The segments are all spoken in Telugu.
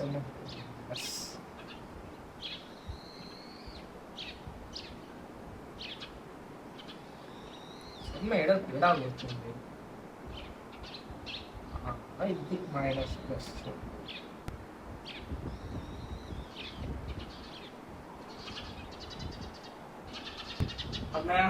సెమ్. ఎస్. సెమ్ ఏడో తేడా వచ్చింది. ఇది మైనస్ ప్లస్ అన్నయ్య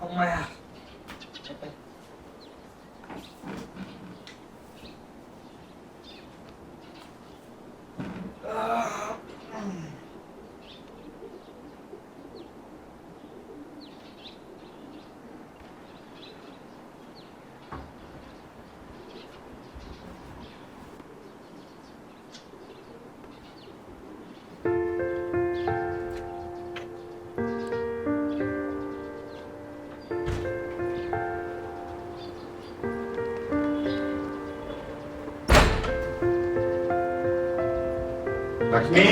అమ్మాయ లక్ష్మి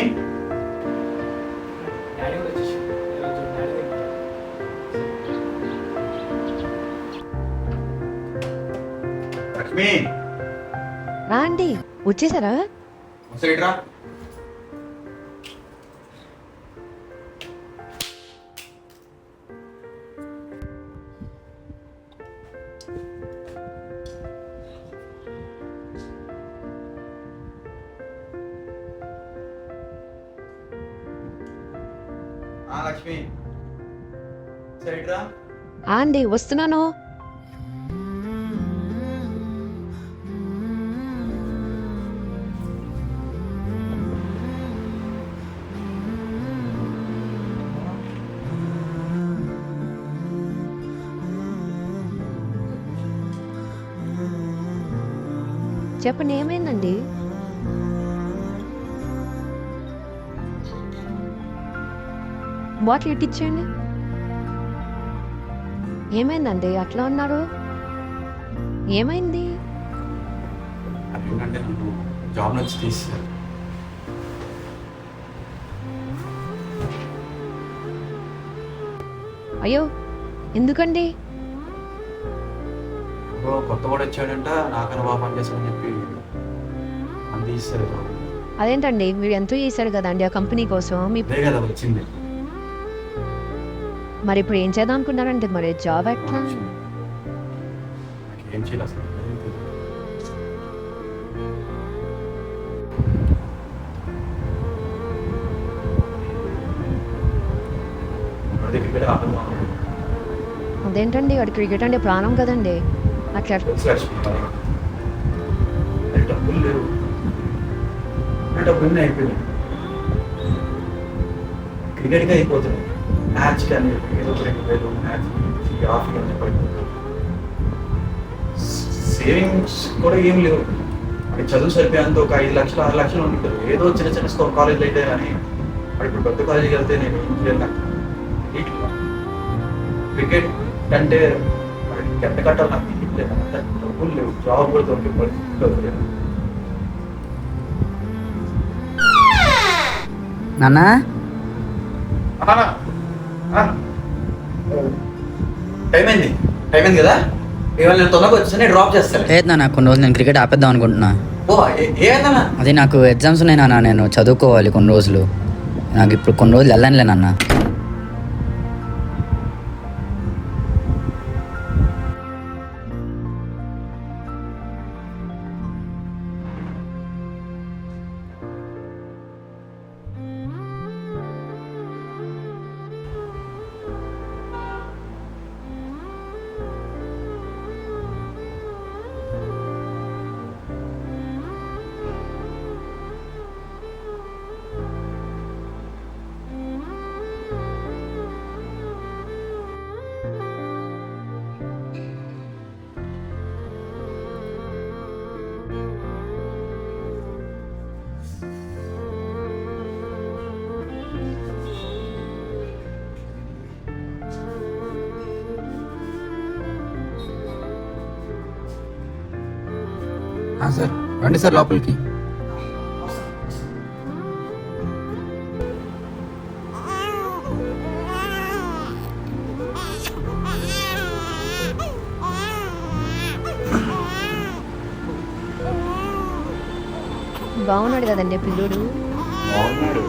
డాడీ కూడా వచ్చేసి ఈరోజు డాడీ లక్ష్మి రా అండి, వచ్చేసారా? సైడ్ రా. లక్ష్మి సైడ్ రా. అండి వస్తున్నాను. చెప్పండి, ఏమైందండి? బాటిల్ ఇట్టించండి. ఏమైందండి అట్లా ఉన్నారు? ఏమైంది? అదేంటంటే నన్ను జాబ్ నుంచి తీసేశారు. అయ్యో, ఎందుకండి? ఎవరో కొత్త వాడు వచ్చాడంట, నాకన్నా బాగా పనిచేస్తామని చెప్పి నన్ను తీసేశారు జాబ్. అదేంటండి, మీరు ఎంతో చేశారు కదండి ఆ కంపెనీ కోసం. అదే కదా వచ్చింది. మరి ఇప్పుడు ఏం చేద్దాం అనుకున్నారంటే మరి జాబ్ ఎట్లా? ఏం చేయాలి అసలు? క్రికెట్ ఆడదాం. అదేంటండి, వాడి క్రికెట్ అంటే ప్రాణం కదండి. అట్లా డబ్బులు లేవు, డబ్బులు అయిపోయినాయి. క్రికెట్గా అయిపోతున్నాయి. మ్యాచ్ కానీ ఏదో 2,000 మ్యాచ్ ఆఫ్ కానీ సేవింగ్స్ కూడా ఏం లేవు. అది చదువు సరిపోయేంత ఒక 5 లక్షలు 6 లక్షలు ఉంటారు. ఏదో చిన్న చిన్న కాలేజీలు అయితే కానీ వాడు ఇప్పుడు పెద్ద కాలేజీకి వెళ్తే నేను ఏం చేయాలి? క్రికెట్ అంటే వాడికి ఎంత కట్టాలి నాకు తెలియట్లేదు. అంత డబ్బులు లేవు, జాబ్ కూడా దొరికే పరిస్థితిలో లేదు. నాన్న టైం అయింది కదా, ఇవాళ నేను తొందరగా వచ్చేసి డ్రాప్ చేస్తాను. లేదు నాన్న, కొన్ని రోజులు నేను క్రికెట్ ఆపేద్దాం అనుకుంటున్నా. ఏదన్నా అది నాకు ఎగ్జామ్స్ ఉన్నాయి నాన్న, నేను చదువుకోవాలి కొన్ని రోజులు. నాకు ఇప్పుడు కొన్ని రోజులు వెళ్ళనులే నాన్న. సార్ రండి సార్ లోపలికి. బాగున్నాడు కదండి పిల్లోడు. బాగున్నాడు.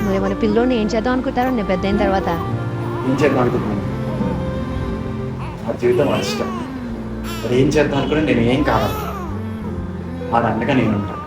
మరి మన పిల్లోడిని ఏం చేద్దాం అనుకుంటారండి పెద్ద అయిన తర్వాత? ఏం చేద్దాం అనుకుంటున్నాను, నా జీవితం అది ఇష్టం. మరి ఏం చేద్దాం అనుకుని నేను ఏం కావాలి, అది అండగా నేను ఉంటాను.